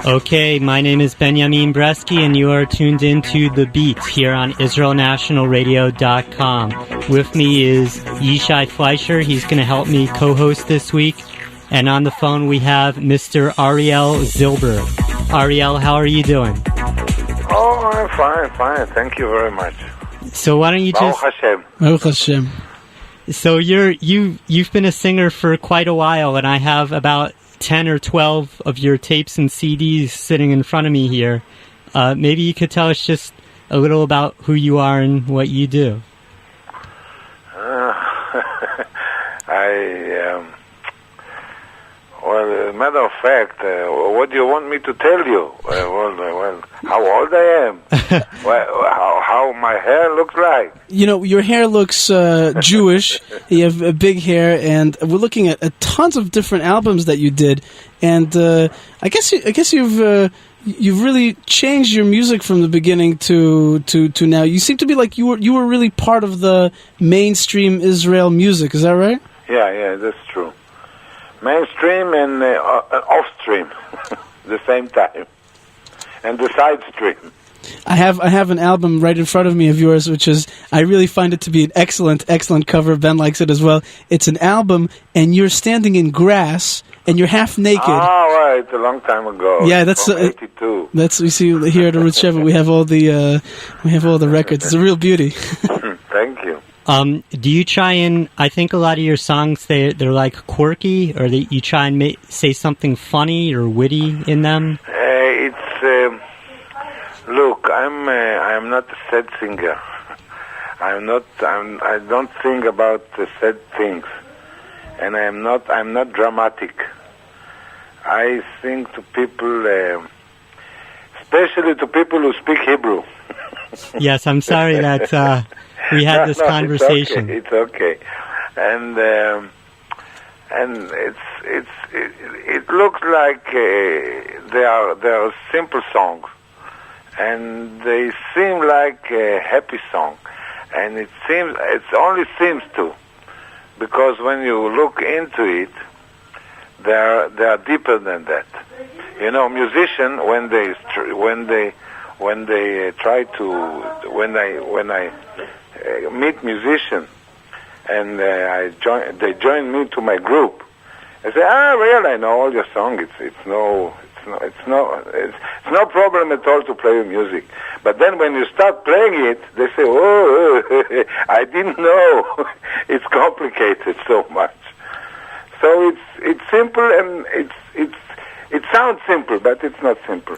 Okay, my name is Ben Bresky, and you are tuned into The Beat here on IsraelNationalRadio.com. With me is Yishai Fleisher. He's going to help me co-host this week. And on the phone we have Mr. Ariel Zilber. Ariel, how are you doing? Oh, I'm fine. Thank you very much. So why don't you just... Baruch Hashem. So you've been a singer for quite a while, and I have about 10 or 12 of your tapes and CDs sitting in front of me here. Maybe you could tell us just a little about who you are and what you do. Well, as a matter of fact, what do you want me to tell you? Well, how old I am? How my hair looks like? You know, your hair looks Jewish. You have a big hair, and we're looking at tons of different albums that you did. And I guess you've really changed your music from the beginning to now. You seem to be like you were really part of the mainstream Israel music. Is that right? Yeah, that's true. Mainstream and off-stream, the same time, and the side stream. I have an album right in front of me of yours, which is, I really find it to be an excellent cover. Ben likes it as well. It's an album, and you're standing in grass, and you're half naked. Oh, right, a long time ago. Yeah, that's from 82. That's we see here at the Ruth Sheva. We have all the records. It's a real beauty. Thank you. Do you try and, I think a lot of your songs, they're like quirky, or you try and say something funny or witty in them? Look, I'm not a sad singer. I don't sing about sad things, and I'm not dramatic. I sing to people, especially to people who speak Hebrew. Yes, I'm sorry that we had this conversation. It's okay. And it looks like they are simple songs, and they seem like a happy song, and it only seems to, because when you look into it, they are deeper than that. You know, musicians when I meet musicians and they join me to my group, I say, Ariel, I know all your songs. It's no problem at all to play your music. But then when you start playing it, they say, oh, I didn't know. It's complicated so much. So it's simple, and it sounds simple, but it's not simple.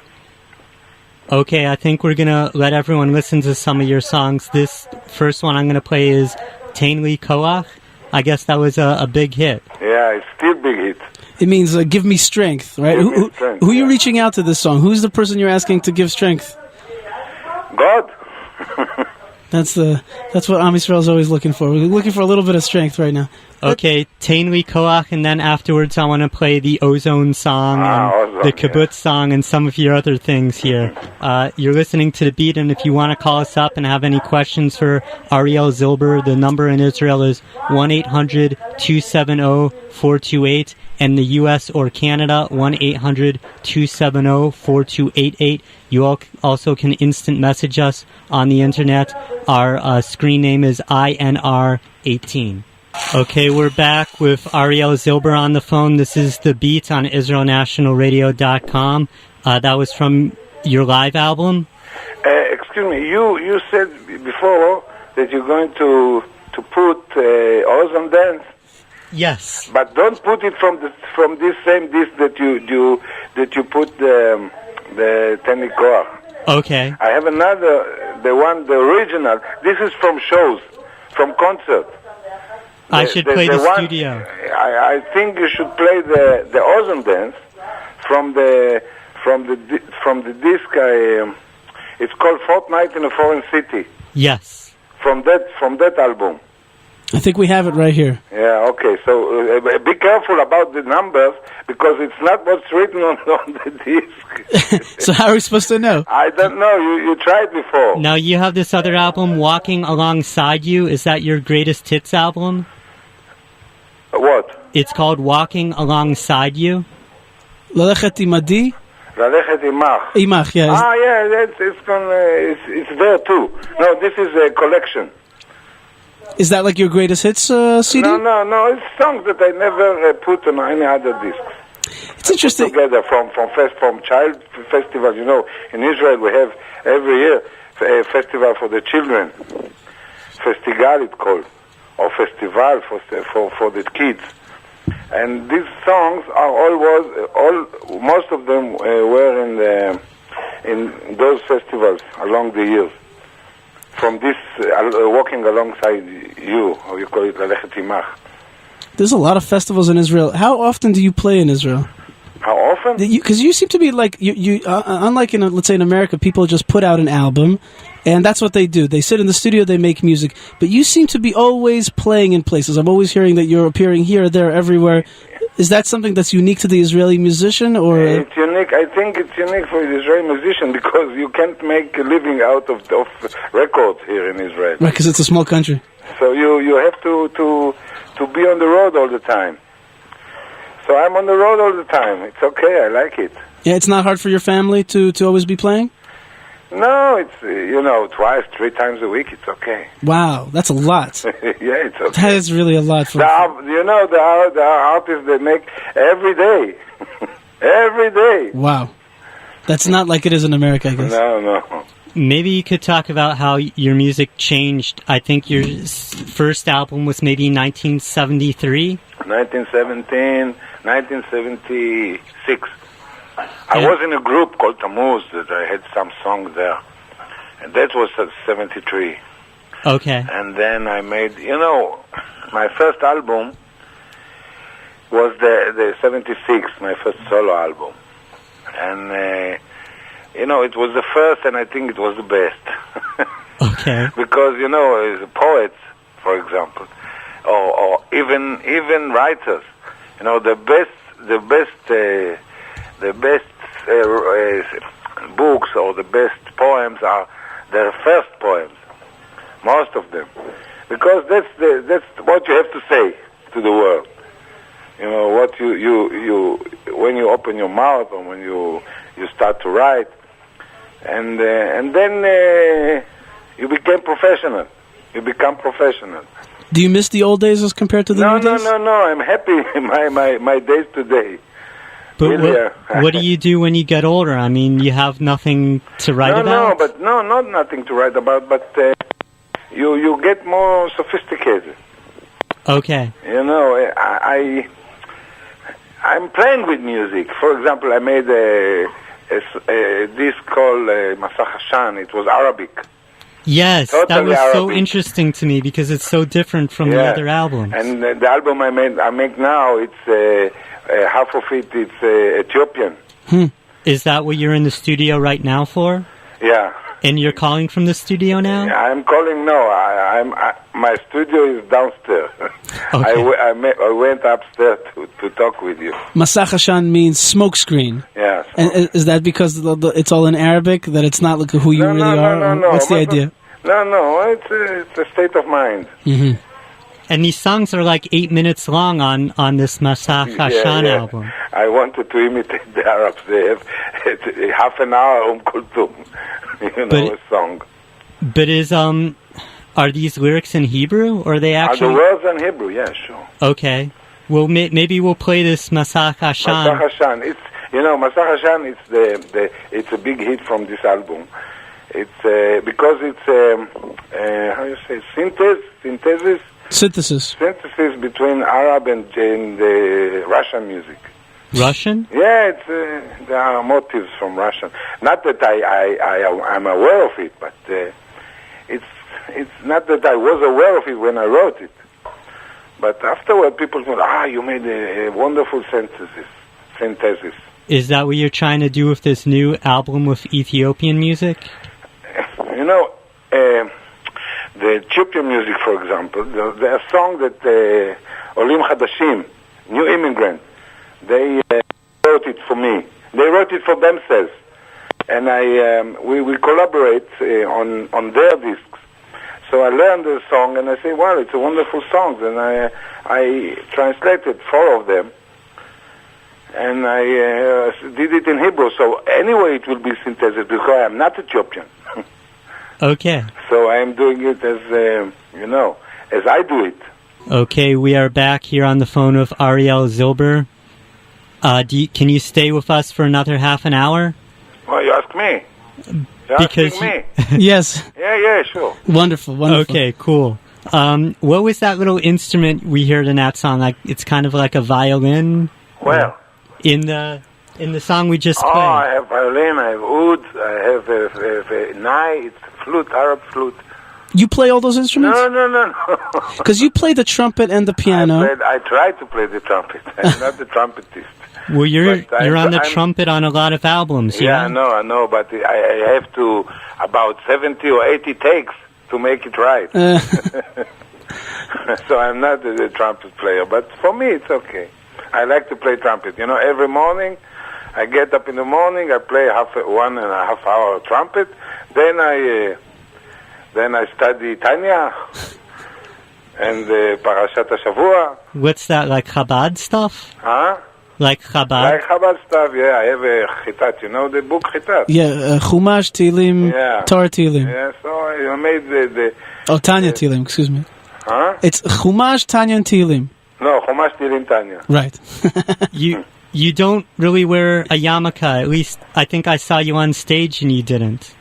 Okay, I think we're going to let everyone listen to some of your songs. This first one I'm going to play is Tein Li Koach. I guess that was a big hit. Yeah, it's still big hit. It means give me strength, right? Who are you reaching out to this song? Who's the person you're asking to give strength? God. That's what Am Yisrael is always looking for. We're looking for a little bit of strength right now. Okay, Tein Li Koach, and then afterwards I want to play the Ozone song and the Kibbutz song and some of your other things here. You're listening to The Beat, and if you want to call us up and have any questions for Ariel Zilber, the number in Israel is 1-800-270-4228, and the U.S. or Canada, 1-800-270-4288. You also can instant message us on the internet. Our screen name is INR18. Okay, we're back with Ariel Zilber on the phone. This is The Beat on IsraelNationalRadio.com. That was from your live album? Excuse me, you said before that you're going to put Ozone Dance? Yes. But don't put it from this same disc that you put the Tein Li Koach. Okay. I have another, the original. This is from shows, from concert. I should play the studio. I think you should play the Ozone Dance from the disc. It's called Fortnight in a Foreign City. Yes. From that album. I think we have it right here. Yeah, okay. So be careful about the numbers, because it's not what's written on the disc. So how are we supposed to know? I don't know. You tried before. Now you have this other album, Walking Alongside You. Is that your greatest hits album? What? It's called Walking Alongside You. Lalechet Imadi? Lalechet Imach. Imach, yeah. Yeah, it's there too. No, this is a collection. Is that like your greatest hits CD? No, it's songs that I never put on any other discs. It's interesting. Together from child festivals. You know, in Israel we have every year a festival for the children. Festival it's called, or festival for the kids. And these songs are most of them were in those festivals along the years. From this, walking alongside you, or you call it Lalechet Imach. There's a lot of festivals in Israel. How often do you play in Israel? How often? Because you seem to be like, unlike let's say in America, people just put out an album, and that's what they do. They sit in the studio, they make music. But you seem to be always playing in places. I'm always hearing that you're appearing here, there, everywhere. Is that something that's unique to the Israeli musician, or? It's unique. I think it's unique for the Israeli musician because you can't make a living out of records here in Israel. Right, because it's a small country. So you have to be on the road all the time. So I'm on the road all the time. It's okay. I like it. Yeah, it's not hard for your family to always be playing? No, it's, twice, 3 times a week. It's okay. Wow, that's a lot. Yeah, it's okay. That is really a lot. The artists, they make every day. Every day. Wow. That's not like it is in America, I guess. No. Maybe you could talk about how your music changed. I think your first album was maybe 1973? 1917, 1976. I was in a group called Tamouz that I had some songs there. And that was 73. Okay. And then I made, my first album was the 76, my first solo album. And, it was the first and I think it was the best. Okay. Because, poets, for example, or even writers, the best books or the best poems are their first poems, most of them, because that's what you have to say to the world. What you when you open your mouth or when you start to write, and then you become professional. Do you miss the old days as compared to the new days? No. I'm happy my days today. But really, what do you do when you get older? I mean, you have nothing to write about? Not nothing to write about, but you get more sophisticated. Okay. I'm playing with music. For example, I made a disc called Masach Hashan. It was Arabic. Yes, totally that was Arabic. So interesting to me because it's so different from the other albums. And the album I make now, it's half of it's Ethiopian. Is that what you're in the studio right now for? Yeah. And you're calling from the studio now? Yeah, I'm calling. No, my studio is downstairs. Okay. I went upstairs to talk with you. Masach Hashan means smoke screen. Yeah. And is that because it's all in Arabic, that it's not like who you really are? No. What's the idea? No, it's a state of mind. Mm-hmm. And these songs are like 8 minutes long on this Masach Hashan album. I wanted to imitate the Arabs. They have half an hour Kultum, a song. But are these lyrics in Hebrew, or are they actually? Are the words in Hebrew? Yeah, sure. Okay. Well, maybe we'll play this Masach Hashan. Masach Hashan. It's Masach Hashan. It's a big hit from this album. It's because it's how you say synthesis between Arab and the Russian music. Russian? Yeah, there are motives from Russian. Not that I'm aware of it, but it's not that I was aware of it when I wrote it. But afterward, people said, you made a wonderful synthesis. Is that what you're trying to do with this new album with Ethiopian music? The Ethiopian music, for example, there's a song that Olim Hadashim, new immigrants, they wrote it for me. They wrote it for themselves. And we collaborate on their discs. So I learned the song and I say, wow, it's a wonderful song. And I translated 4 of them. And I did it in Hebrew. So anyway, it will be synthesis because I am not Ethiopian. Okay. So I am doing it as, as I do it. Okay, we are back here on the phone with Ariel Zilber. Can you stay with us for another half an hour? Well, you ask me. You're Because asking me. Yes. Yeah, sure. Wonderful. Okay, cool. What was that little instrument we heard in that song? Like, it's kind of like a violin. Well, in the song we just played. I have violin, I have oud, I have a nai, it's flute, Arab flute. You play all those instruments? No. Because you play the trumpet and the piano. I try to play the trumpet. I'm not the trumpetist. Well, you're on the trumpet on a lot of albums, yeah? I know, but I have to about 70 or 80 takes to make it right. So I'm not a trumpet player, but for me it's okay. I like to play trumpet. Every morning I get up in the morning, I play 1.5 hour trumpet, then I study Tanya and Parashat HaShavua. What's that, like Chabad stuff? Huh? Like Chabad? Like Chabad stuff, yeah. I have a Chitat, the book Chitat? Yeah, Chumash, Tilim, Torah Tilim. Yeah, so I made the Tanya Tilim, excuse me. Huh? It's Chumash, Tanya, and Tilim. No, Chumash, Tilim, Tanya. Right. You don't really wear a yarmulke. At least I think I saw you on stage and you didn't.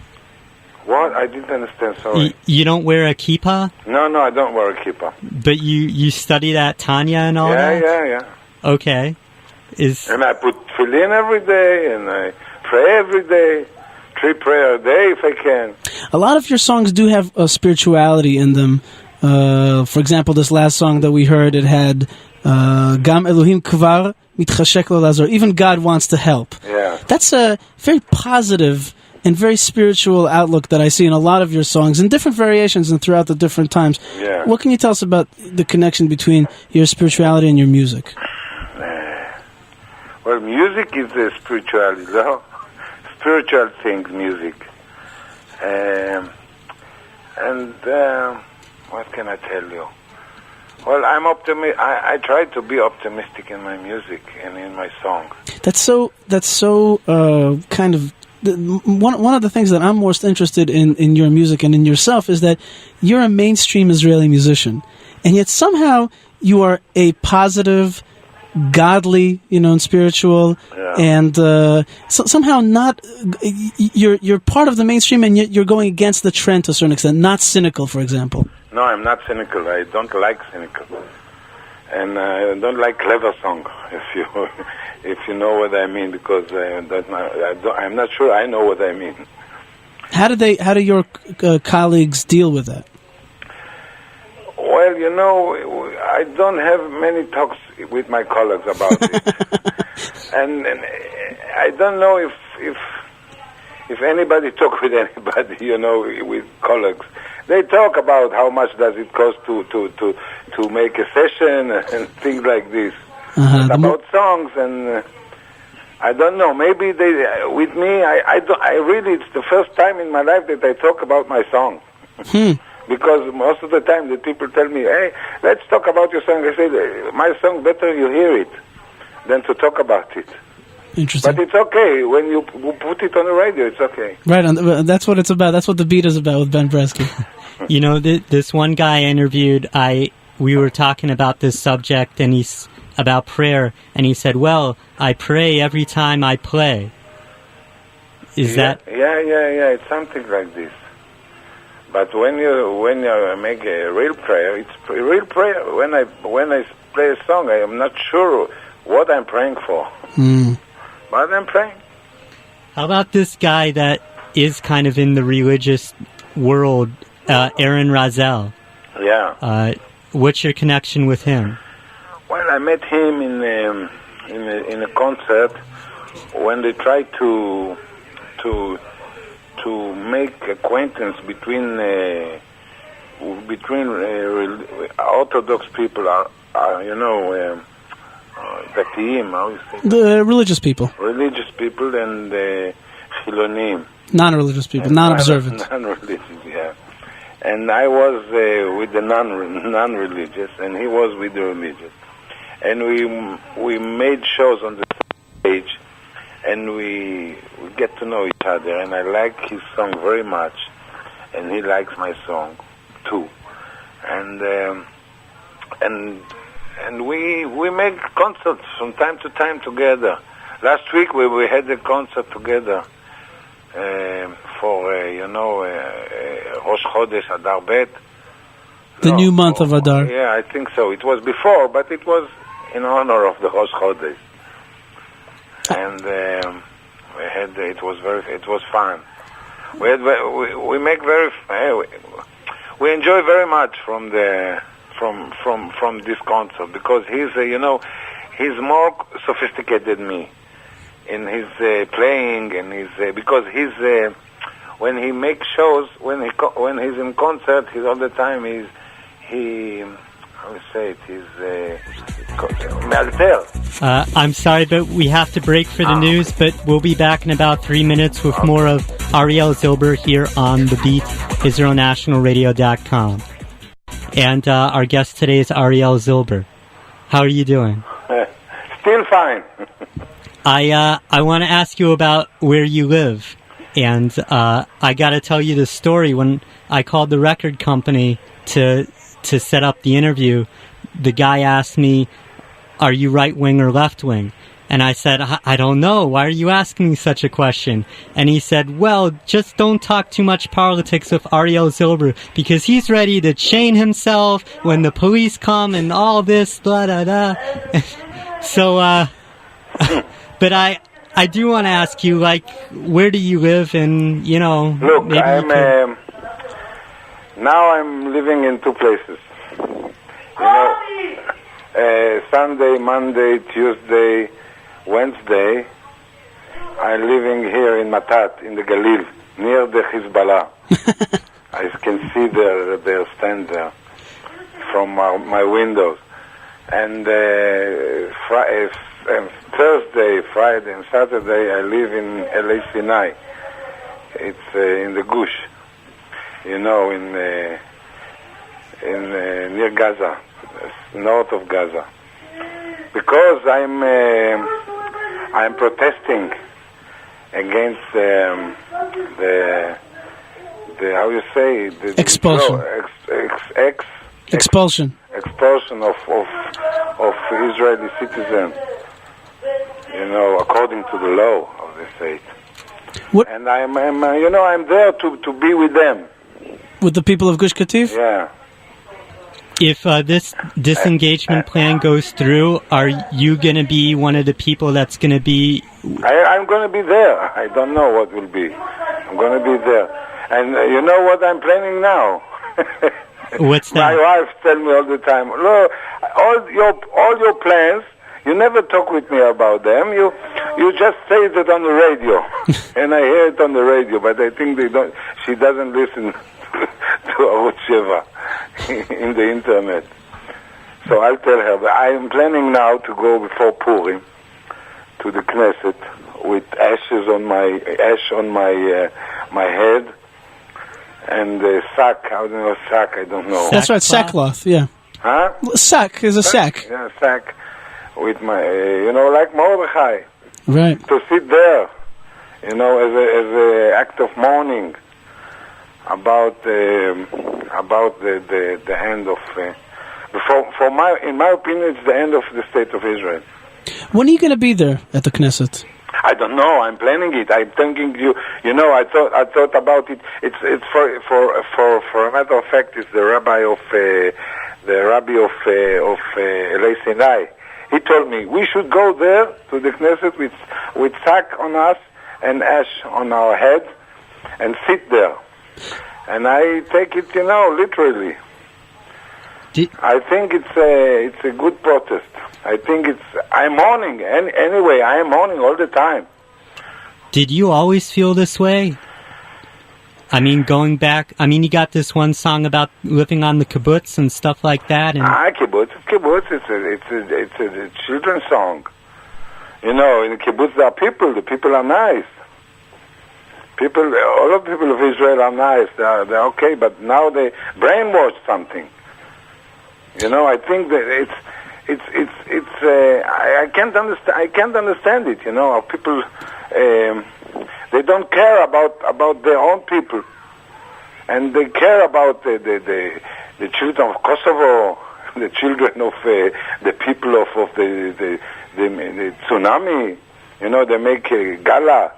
What? I didn't understand, sorry. You don't wear a kippah? No, I don't wear a kippah. But you study that Tanya and all that? Yeah. Okay. And I put tefillin every day, and I pray every day. 3 prayers a day if I can. A lot of your songs do have a spirituality in them. For example, this last song that we heard, it had Gam Elohim Kvar Mitchashek Lo Lazor. Even God wants to help. Yeah. That's a very positive and very spiritual outlook that I see in a lot of your songs, in different variations and throughout the different times. Yeah. What can you tell us about the connection between your spirituality and your music? Well, music is a spirituality, spiritual thing, music. What can I tell you? Well, I'm optimistic. I try to be optimistic in my music and in my song. That's so kind of one of the things that I'm most interested in your music and in yourself is that you're a mainstream Israeli musician, and yet somehow you are a positive, godly, and spiritual, and somehow not. You're part of the mainstream, and yet you're going against the trend to a certain extent. Not cynical, for example. No, I'm not cynical. I don't like cynical, and I don't like clever song. If you know what I mean, because I'm not sure I know what I mean. How do your colleagues deal with that? Well, I don't have many talks with my colleagues about it, and I don't know if anybody talk with anybody, with colleagues. They talk about how much does it cost to make a session and things like this. About songs, and I don't know. Maybe with me, I really, it's the first time in my life that I talk about my song. Because most of the time the people tell me, hey, let's talk about your song. I say, my song, better you hear it than to talk about it. Interesting. But it's okay. When you put it on the radio, it's okay. Right, and that's what it's about. That's what the beat is about with Ben Bresky. This one guy I interviewed, we were talking about this subject, and he's about prayer, and he said, well, I pray every time I play. Is that... Yeah, it's something like this. But when you make a real prayer, it's a real prayer. When I play a song, I am not sure what I'm praying for. But I'm praying. How about this guy that is kind of in the religious world, Aaron Razel? Yeah. What's your connection with him? Well, I met him in a concert when they tried to make acquaintance between Orthodox people, Datiim, how you say? The religious people. Religious people and Chilonim. Non-religious people, non-observant. Non-religious, yeah. And I was with the non-religious, and he was with the religious. And we made shows on the and we get to know each other, and I like his song very much, and he likes my song too, and we make concerts from time to time together. Last week we had a concert together for Rosh Chodesh Adar Bet. The new month of Adar. Yeah, I think so. It was before, but it was in honor of the Rosh Chodesh, and it was fun. We enjoy very much from this concert, because he's more sophisticated than me in his playing, and because when he makes shows, when he's in concert, he's all the time me'alter. I'm sorry, but we have to break for the news, but we'll be back in about 3 minutes with more of Ariel Zilber here on The Beat, IsraelNationalRadio.com. And our guest today is Ariel Zilber. How are you doing? Still fine. I want to ask you about where you live. And I got to tell you the story. When I called the record company to set up the interview, the guy asked me, "Are you right-wing or left-wing?" And I said, I don't know. Why are you asking me such a question? And he said, well, just don't talk too much politics with Ariel Zilber, because he's ready to chain himself when the police come and all this, blah, blah, blah. So, but I do want to ask you, like, where do you live? And, Look, now I'm living in two places. Sunday, Monday, Tuesday, Wednesday, I'm living here in Matat, in the Galil, near the Hezbollah. I can see their stand there from my windows. And Thursday, Friday, and Saturday, I live in LA Sinai. It's in the Gush, near Gaza, north of Gaza. Because I'm protesting against the how you say, the expulsion. Expulsion of Israeli citizens, according to the law of the state. What? And I'm there to be with them. With the people of Gush Katif? Yeah. If this disengagement plan goes through, are you going to be one of the people that's going to be... I'm going to be there. I don't know what will be. I'm going to be there. And you know what I'm planning now? What's that? My wife tells me all the time, look, all your plans, you never talk with me about them. You just say it on the radio. And I hear it on the radio, but I think she doesn't listen to Arutz Sheva in the internet. So I'll tell her, but I am planning now to go before Purim to the Knesset with ash on my head, and sack. I don't know, sack. I don't know. That's right, sackcloth. Yeah. Huh? Sack is a sack. Yeah, sack with my, like Mordechai. Right. To sit there, as a act of mourning about the end of. In my opinion, it's the end of the state of Israel. When are you going to be there at the Knesset? I don't know. I'm planning it. I'm thinking I thought about it. It's for a matter of fact, it's the rabbi of Elei Sinai. He told me we should go there to the Knesset with sack on us and ash on our head and sit there. And I take it, literally. I think it's a good protest. I think I'm mourning. Anyway, I am mourning all the time. Did you always feel this way? I mean, going back, you got this one song about living on the kibbutz and stuff like that. And kibbutz. It's a children's song. In the kibbutz there are people. The people are nice. All of the people of Israel are nice. They're okay, but now they brainwashed something. I think that I can't understand it. How people they don't care about their own people, and they care about the children of Kosovo, the children of the people of the tsunami. You know, they make a gala,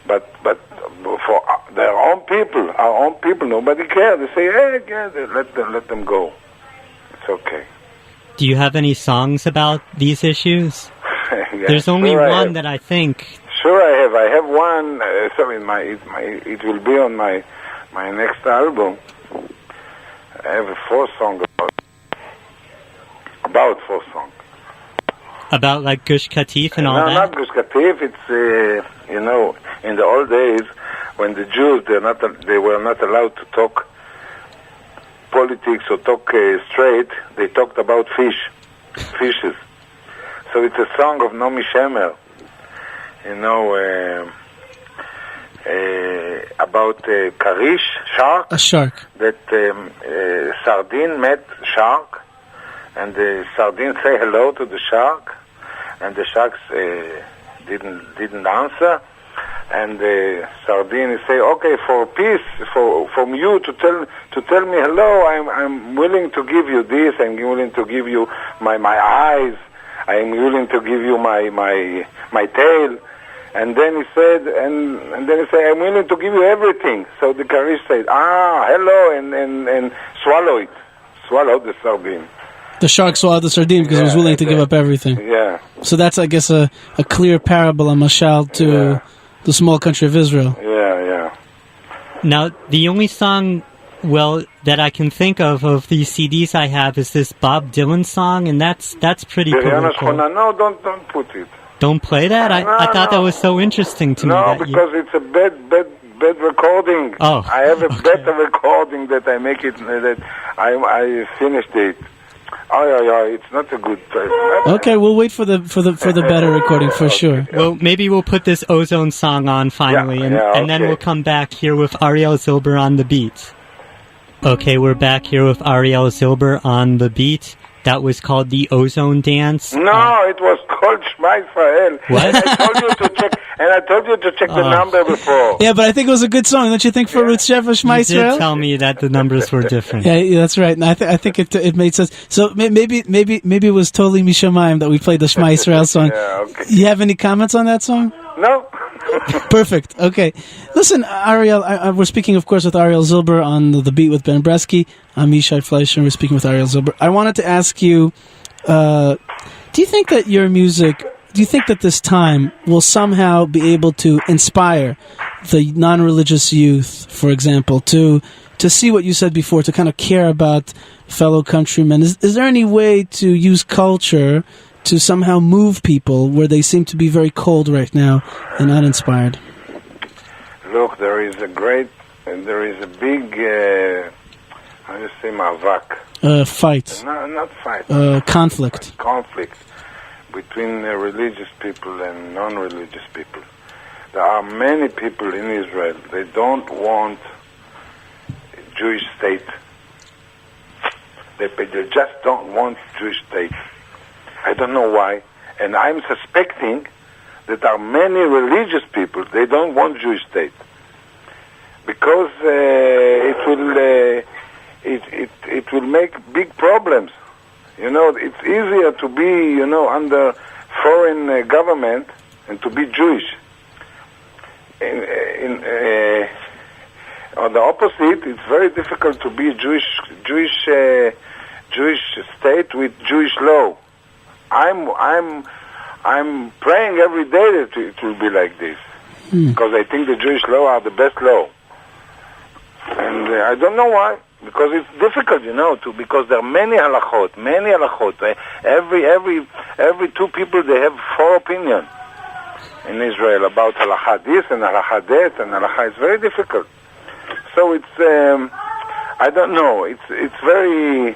but for their own people, our own people, nobody cares. They say, hey, yeah, let them go. It's okay. Do you have any songs about these issues? Yeah, there's only one that I think. Sure, I have. I have one. So it will be on my next album. I have a 4 song about 4 songs. About like Gush Katif and all that? No, not Gush Katif. It's you know, in the old days when the Jews they were not allowed to talk politics or talk straight. They talked about fishes. So it's a song of Naomi Shemer, you know, about Karish, shark. A shark. That sardine met shark, and the sardine say hello to the shark, and the shark didn't answer, and the sardine say, okay, for peace, from you to tell me hello, I'm willing to give you this, I'm willing to give you my eyes, I'm willing to give you my tail. And then he said, I'm willing to give you everything. So the Karish said, hello, and swallowed the sardine. The shark swallowed the sardine because he was willing to give up everything. Yeah. So that's, I guess, a clear parable, a mashal to the small country of Israel. Yeah. Now, the only song, that I can think of these CDs I have is this Bob Dylan song, and that's pretty political. No, don't put it. Don't play that? I thought that was so interesting to me. No, because it's a bad recording. Oh, I have a better recording that I make it, that I finished it. It's not a good time. Okay, we'll wait for the better recording for sure. Well, maybe we'll put this Ozone song on finally, and then we'll come back here with Ariel Zilber on the beat. Okay, we're back here with Ariel Zilber on the beat. That was called the Ozone Dance. No, it was called Shema Israel. What? And I told you to check the number before. Yeah, but I think it was a good song, don't you think, for Ruth Sheva, Shema Israel? You did tell me that the numbers were different. Yeah, that's right. And I think it made sense. So maybe it was totally Mishamayim that we played the Shema Israel song. Yeah, okay. You have any comments on that song? No. Perfect. Okay. Listen, Ariel, we're speaking, of course, with Ariel Zilber on the beat with Ben Bresky. I'm Yishai Fleisher, and we're speaking with Ariel Zilber. I wanted to ask you, do you think that your music, do you think that this time will somehow be able to inspire the non-religious youth, for example, to see what you said before, to kind of care about fellow countrymen? Is there any way to use culture to somehow move people where they seem to be very cold right now and uninspired? Look, there is a big, how do you say, mavak? Fight. No, not fight. Conflict. Conflict between religious people and non-religious people. There are many people in Israel, they don't want a Jewish state. They just don't want Jewish state. I don't know why, and I'm suspecting that there are many religious people, they don't want Jewish state. Because it will make big problems. You know, it's easier to be, under foreign government and to be Jewish. On the opposite, it's very difficult to be Jewish state with Jewish law. I'm praying every day that it will be like this, because I think the Jewish law are the best law, and I don't know why. Because it's difficult, because there are many halachot. Every 2 people they have 4 opinions in Israel about halakha this and halakha that, and halakha is very difficult. So it's I don't know. It's very,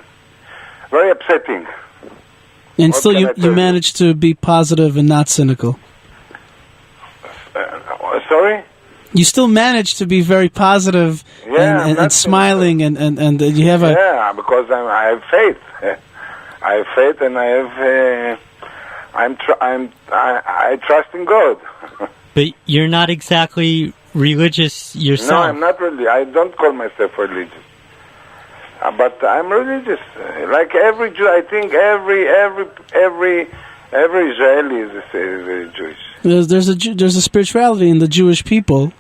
very upsetting. And still, you managed to be positive and not cynical. Sorry? You still managed to be very positive and smiling, and you have because I have faith. I have faith, and I trust in God. But you're not exactly religious yourself. No, I'm not really. I don't call myself religious. But I'm religious. Like every Jew, I think every Israeli is Jewish. There's a spirituality in the Jewish people,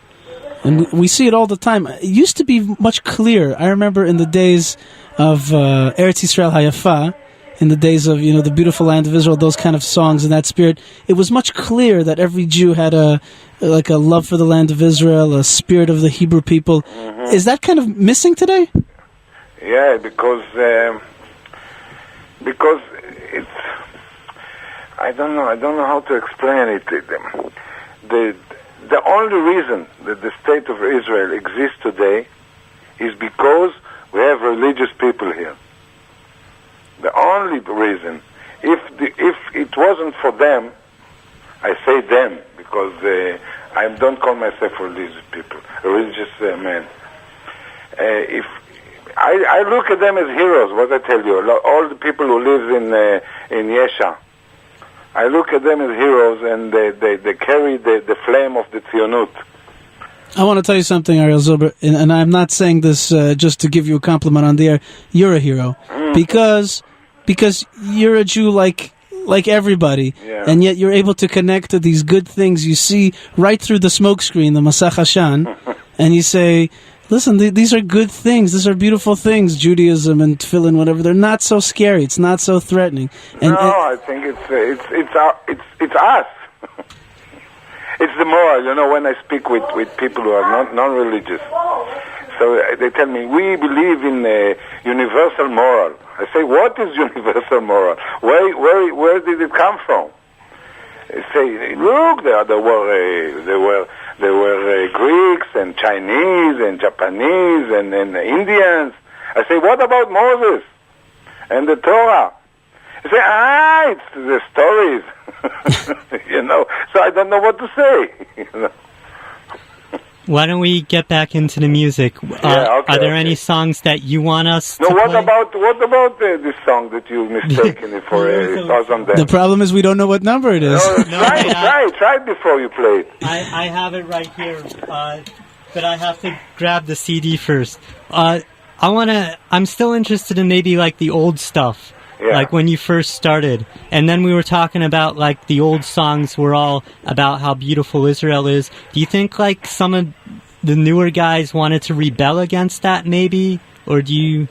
and we see it all the time. It used to be much clearer. I remember in the days of Eretz Yisrael Hayafa, in the days of the beautiful land of Israel, those kind of songs and that spirit. It was much clearer that every Jew had a love for the land of Israel, a spirit of the Hebrew people. Mm-hmm. Is that kind of missing today? Yeah, because it's, I don't know how to explain it. The only reason that the state of Israel exists today is because we have religious people here. The only reason. If it wasn't for them, I say them because I don't call myself a religious man. If I look at them as heroes, what I tell you, all the people who live in Yesha, I look at them as heroes, and they carry the flame of the Tzionut. I want to tell you something, Ariel Zilber, and I'm not saying this just to give you a compliment on the air. You're a hero because you're a Jew like everybody, and yet you're able to connect to these good things you see right through the smoke screen, the Masach Hashan, and you say, listen, these are good things. These are beautiful things, Judaism and tefillin, whatever. They're not so scary. It's not so threatening. I think it's us. It's the moral. When I speak with people who are non-religious, so they tell me, we believe in universal moral. I say, what is universal moral? Where did it come from? They say, look, there were Greeks and Chinese and Japanese and Indians. I say, what about Moses and the Torah? They say, it's the stories. So I don't know what to say. Why don't we get back into the music? Are there any songs that you want us to play? What about this song that you mistaken for Thousand Dance? The problem is we don't know what number it is. Try it before you play it. I have it right here, but I have to grab the CD first. I'm still interested in maybe like the old stuff. Yeah. Like when you first started. And then we were talking about like the old songs were all about how beautiful Israel is. Do you think like some of the newer guys wanted to rebel against that maybe? Or do you...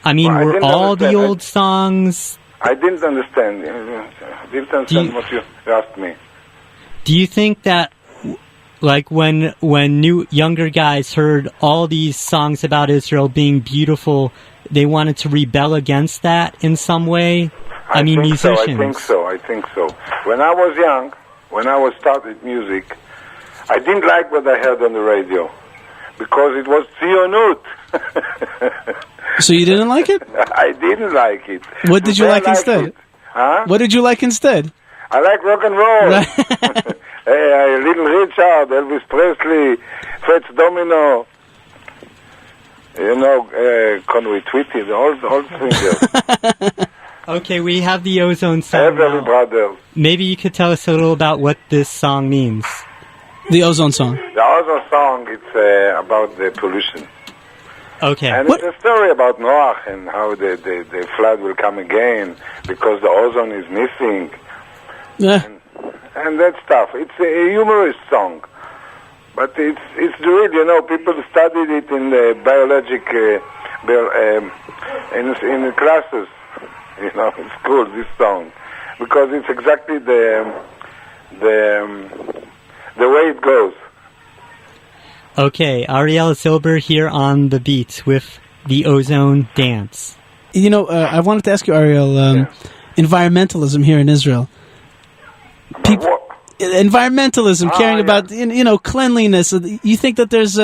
were all the old songs... I didn't understand. What you asked me. Do you think that like when younger guys heard all these songs about Israel being beautiful, they wanted to rebel against that in some way? Musicians. I think so. When I was young, when I was started music, I didn't like what I heard on the radio because it was Tzionut. So you didn't like it? I didn't like it. What did you like instead? Huh? What did you like instead? I like rock and roll. Little Richard, Elvis Presley, Fats Domino. Conway Twitty, all singers. Okay, we have the Ozone song. Everly Brothers. Maybe you could tell us a little about what this song means. The Ozone song. The Ozone song, it's about the pollution. Okay. And it's a story about Noach and how the flood will come again because the ozone is missing. Yeah. And that stuff. It's a humorous song. But it's real, people studied it in the biologic, in the classes, in school, this song. Because it's exactly the way it goes. Okay, Ariel Zilber here on the beat with the Ozone Dance. I wanted to ask you, Ariel, environmentalism here in Israel. Environmentalism, caring about cleanliness. You think that there's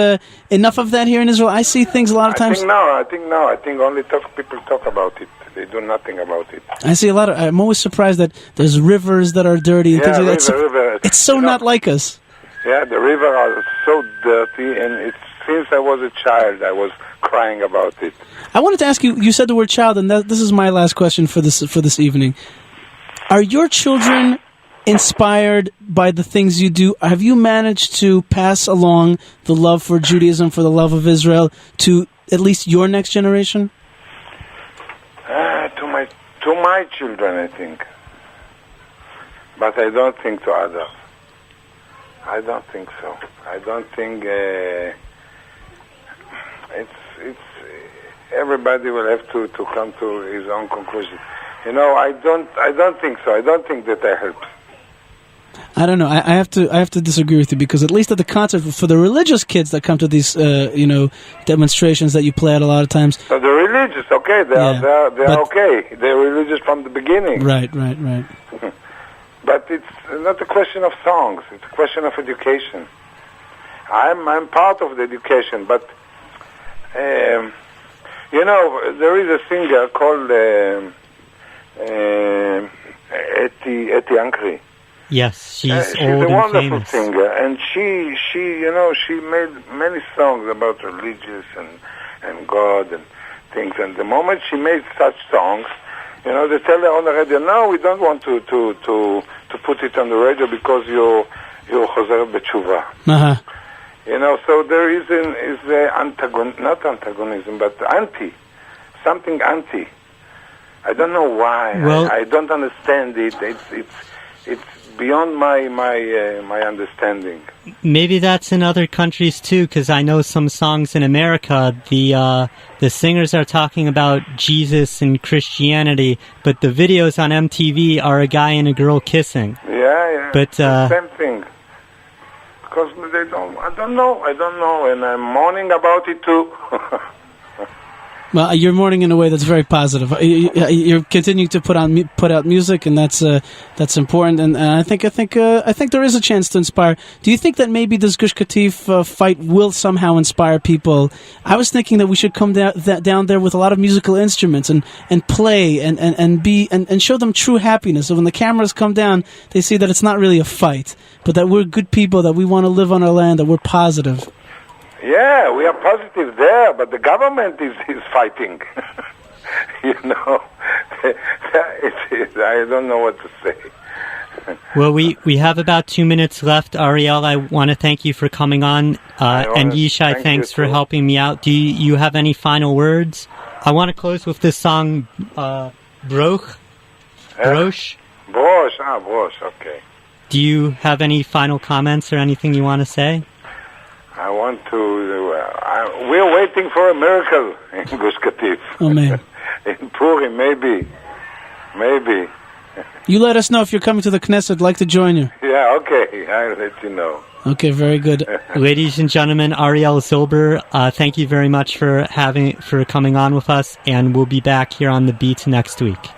enough of that here in Israel? I see things a lot of times. I think only people talk about it. They do nothing about it. I see a lot of. I'm always surprised that there's rivers that are dirty and things like that. River. It's so not like us. Yeah, the river are so dirty, and since I was a child, I was crying about it. I wanted to ask you. You said the word child, and this is my last question for this evening. Are your children inspired by the things you do? Have you managed to pass along the love for Judaism, for the love of Israel, to at least your next generation? To my children, I think. But I don't think to others. I don't think so. I don't think it's everybody will have to come to his own conclusion. You know, I don't think so. I don't think that I helped. I don't know. I have to disagree with you, because at least at the concert, for the religious kids that come to these demonstrations that you play at a lot of times. So the religious, okay, they're okay. They're religious from the beginning. Right. But it's not a question of songs. It's a question of education. I'm part of the education, but there is a singer called Eti Anker. Yes, she's old a and wonderful famous. singer, and she made many songs about religious and God and things. And the moment she made such songs, they tell her on the radio, no, we don't want to put it on the radio because you're chozer b'tshuva. Uh-huh. So there is not antagonism, but something anti. I don't know why. Well, I don't understand it. It's beyond my understanding. Maybe that's in other countries too, because I know some songs in America, the singers are talking about Jesus and Christianity, but the videos on MTV are a guy and a girl kissing. Yeah. But same thing. Because I don't know, and I'm mourning about it too. Well, you're mourning in a way that's very positive. You're continuing to put out music, and that's important. And I think there is a chance to inspire. Do you think that maybe this Gush Katif fight will somehow inspire people? I was thinking that we should come down there with a lot of musical instruments and play and show them true happiness. So when the cameras come down, they see that it's not really a fight, but that we're good people, that we want to live on our land, that we're positive. Yeah, we are positive there, but the government is fighting. I don't know what to say. Well, we have about 2 minutes left, Ariel. I want to thank you for coming on, and Yishai, thanks for helping me out. Do you have any final words? I want to close with this song, Brosh. Brosh, okay. Do you have any final comments or anything you want to say? I want to... we're waiting for a miracle in Gush Katif. Oh, man. In Purim, maybe. You let us know if you're coming to the Knesset. I'd like to join you. Yeah, okay. I'll let you know. Okay, very good. Ladies and gentlemen, Ariel Zilber, thank you very much for coming on with us, and we'll be back here on The Beat next week.